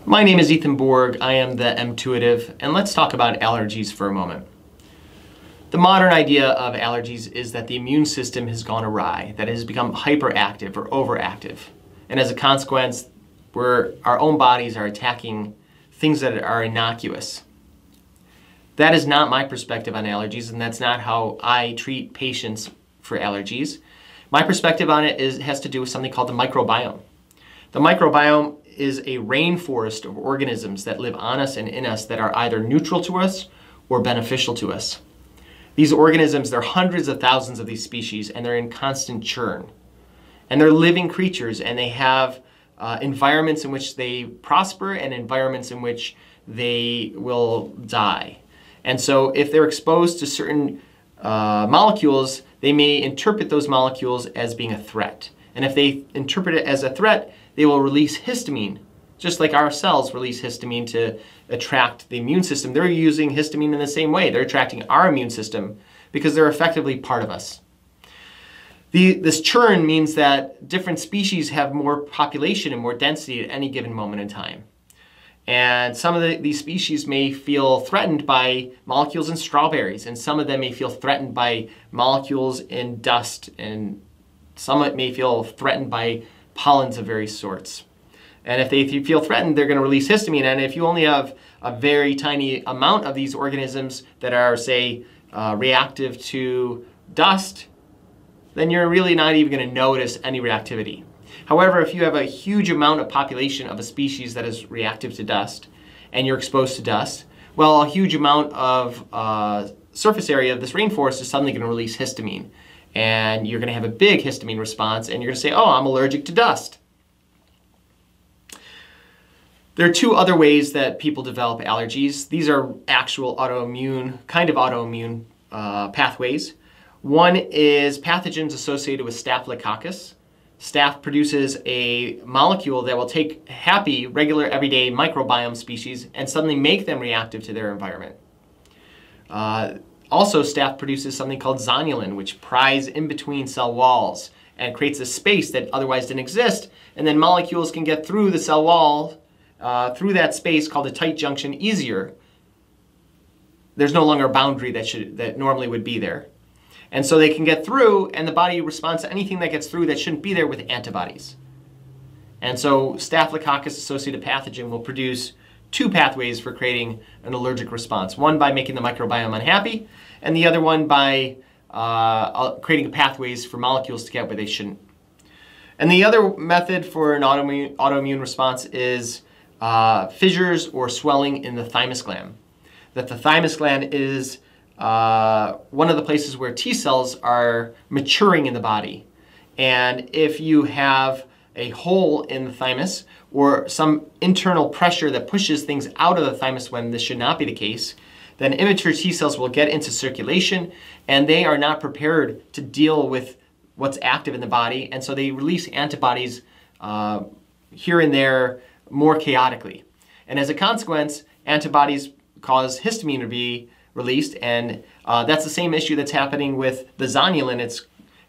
My name is Ethan Borg. I am the EMtuitive, and let's talk about allergies for a moment. The modern idea of allergies is that the immune system has gone awry, that it has become hyperactive or overactive. And as a consequence, our own bodies are attacking things that are innocuous. That is not my perspective on allergies, and that's not how I treat patients for allergies. My perspective on it has to do with something called the microbiome. The microbiome is a rainforest of organisms that live on us and in us that are either neutral to us or beneficial to us. These organisms, there are hundreds of thousands of these species, and they're in constant churn. And they're living creatures, and they have environments in which they prosper and environments in which they will die. And so if they're exposed to certain molecules, they may interpret those molecules as being a threat. And if they interpret it as a threat, they will release histamine, just like our cells release histamine to attract the immune system. They're using histamine in the same way. They're attracting our immune system because they're effectively part of us. This churn means that different species have more population and more density at any given moment in time. And some of these species may feel threatened by molecules in strawberries, and some of them may feel threatened by molecules in dust, and some may feel threatened by pollens of various sorts. And if they feel threatened, they're going to release histamine. And if you only have a very tiny amount of these organisms that are, say, reactive to dust, then you're really not even going to notice any reactivity. However, if you have a huge amount of population of a species that is reactive to dust, and you're exposed to dust, well, a huge amount of surface area of this rainforest is suddenly going to release histamine. And you're going to have a big histamine response, and you're going to say, oh, I'm allergic to dust. There are two other ways that people develop allergies. These are actual autoimmune pathways. One is pathogens associated with Staphylococcus. Staph produces a molecule that will take happy, regular, everyday microbiome species and suddenly make them reactive to their environment. Also, staph produces something called zonulin, which pries in between cell walls and creates a space that otherwise didn't exist, and then molecules can get through the cell wall, through that space called a tight junction easier. There's no longer a boundary that normally would be there. And so they can get through, and the body responds to anything that gets through that shouldn't be there with antibodies. And so Staphylococcus-associated pathogen will produce two pathways for creating an allergic response. One by making the microbiome unhappy, and the other one by creating pathways for molecules to get where they shouldn't. And the other method for an autoimmune response is fissures or swelling in the thymus gland. That the thymus gland is one of the places where T cells are maturing in the body. And if you have a hole in the thymus or some internal pressure that pushes things out of the thymus when this should not be the case, then immature T cells will get into circulation, and they are not prepared to deal with what's active in the body, and so they release antibodies here and there more chaotically. And as a consequence, antibodies cause histamine to be released, and that's the same issue that's happening with the zonulin. It's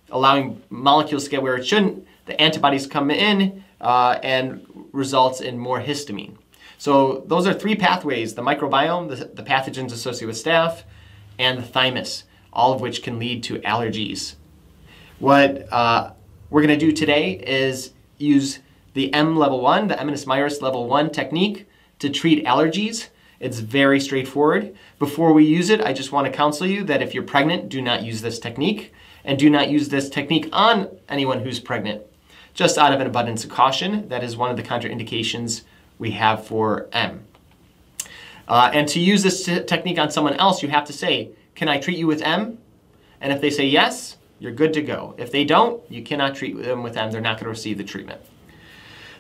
allowing molecules to get where it shouldn't. The antibodies come in and results in more histamine. So those are three pathways: the microbiome, the pathogens associated with staph, and the thymus, all of which can lead to allergies. What we're going to do today is use the level 1, the Anaphylactic level 1 technique to treat allergies. It's very straightforward. Before we use it, I just want to counsel you that if you're pregnant, do not use this technique, and do not use this technique on anyone who's pregnant. Just out of an abundance of caution, that is one of the contraindications we have for M. And to use this technique on someone else, you have to say, can I treat you with M? And if they say yes, you're good to go. If they don't, you cannot treat them with M. They're not going to receive the treatment.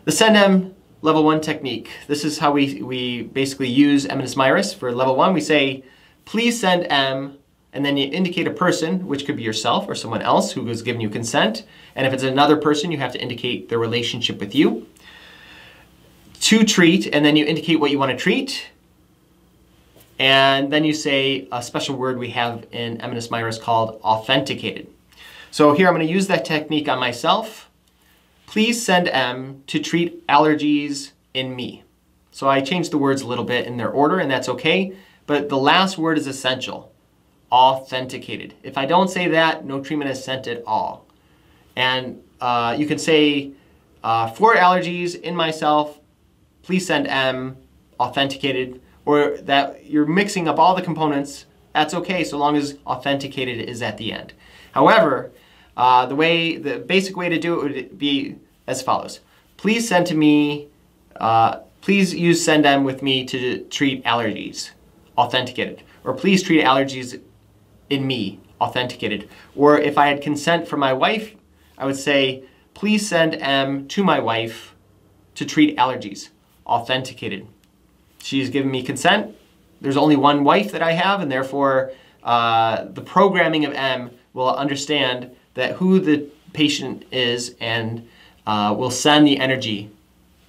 The Send M level 1 technique. This is how we basically use Anaphylactic for level 1. We say, please send M, and then you indicate a person, which could be yourself or someone else who has given you consent. And if it's another person, you have to indicate their relationship with you. To treat, and then you indicate what you want to treat. And then you say a special word we have in Anaphylactic called authenticated. So here I'm going to use that technique on myself. Please send M to treat allergies in me. So I changed the words a little bit in their order, and that's okay. But the last word is essential. Authenticated. If I don't say that, no treatment is sent at all. And you can say, for allergies in myself, please send M, authenticated, or that you're mixing up all the components. That's okay, so long as authenticated is at the end. However, the basic way to do it would be as follows. Please send to me, please use send M with me to treat allergies, authenticated. Or please treat allergies in me, authenticated. Or if I had consent from my wife, I would say, please send M to my wife to treat allergies, authenticated. She's given me consent. There's only one wife that I have, and therefore the programming of M will understand that who the patient is and will send the energy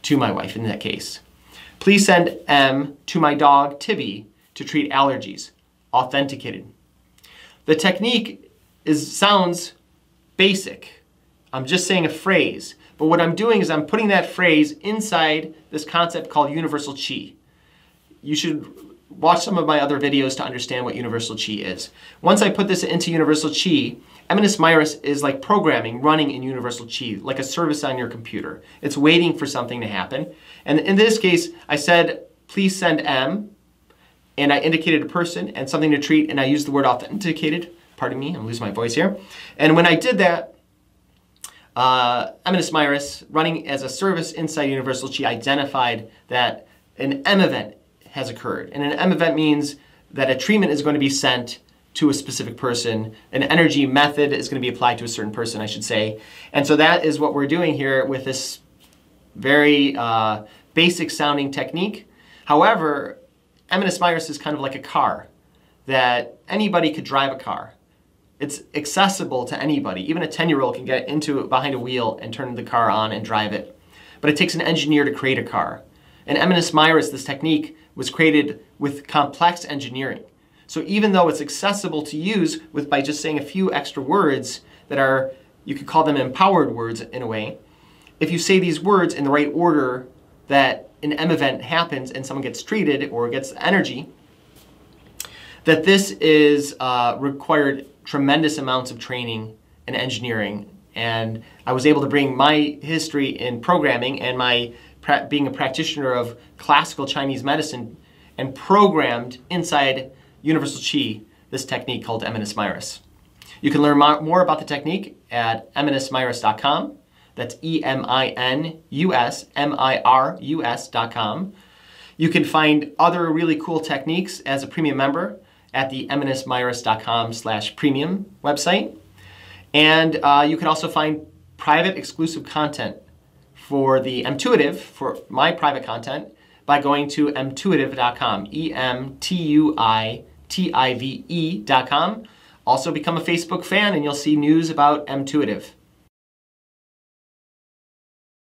to my wife in that case. Please send M to my dog, Tibby, to treat allergies, authenticated. The technique sounds basic. I'm just saying a phrase, but what I'm doing is I'm putting that phrase inside this concept called universal chi. You should watch some of my other videos to understand what universal chi is. Once I put this into universal chi, Eminence Mairis is like programming running in universal chi, like a service on your computer. It's waiting for something to happen. And in this case, I said, please send M, and I indicated a person and something to treat, and I used the word authenticated. Pardon me, I'm losing my voice here. And when I did that, Eminence Mairis, running as a service inside universal chi, identified that an M event has occurred. And an M event means that a treatment is going to be sent to a specific person. An energy method is going to be applied to a certain person, I should say. And so that is what we're doing here with this very basic sounding technique. However, Eminence Mairis is kind of like a car, that anybody could drive a car. It's accessible to anybody. Even a 10-year-old can get behind a wheel and turn the car on and drive it. But it takes an engineer to create a car. In Eminence Mairis, this technique was created with complex engineering. So even though it's accessible to use by just saying a few extra words that are, you could call them empowered words in a way, if you say these words in the right order, that an M event happens and someone gets treated or gets energy, that this is required tremendous amounts of training and engineering. And I was able to bring my history in programming and my being a practitioner of classical Chinese medicine and programmed inside Universal Chi this technique called Eminence Mairis. You can learn more about the technique at eminencemairis.com. That's EMINUSMIRUS.com. You can find other really cool techniques as a premium member at the eminencemairis.com/premium website. And you can also find private exclusive content for the EMtuitive, for my private content, by going to EMtuitive.com, EMTUITIVE.com. Also become a Facebook fan and you'll see news about EMtuitive.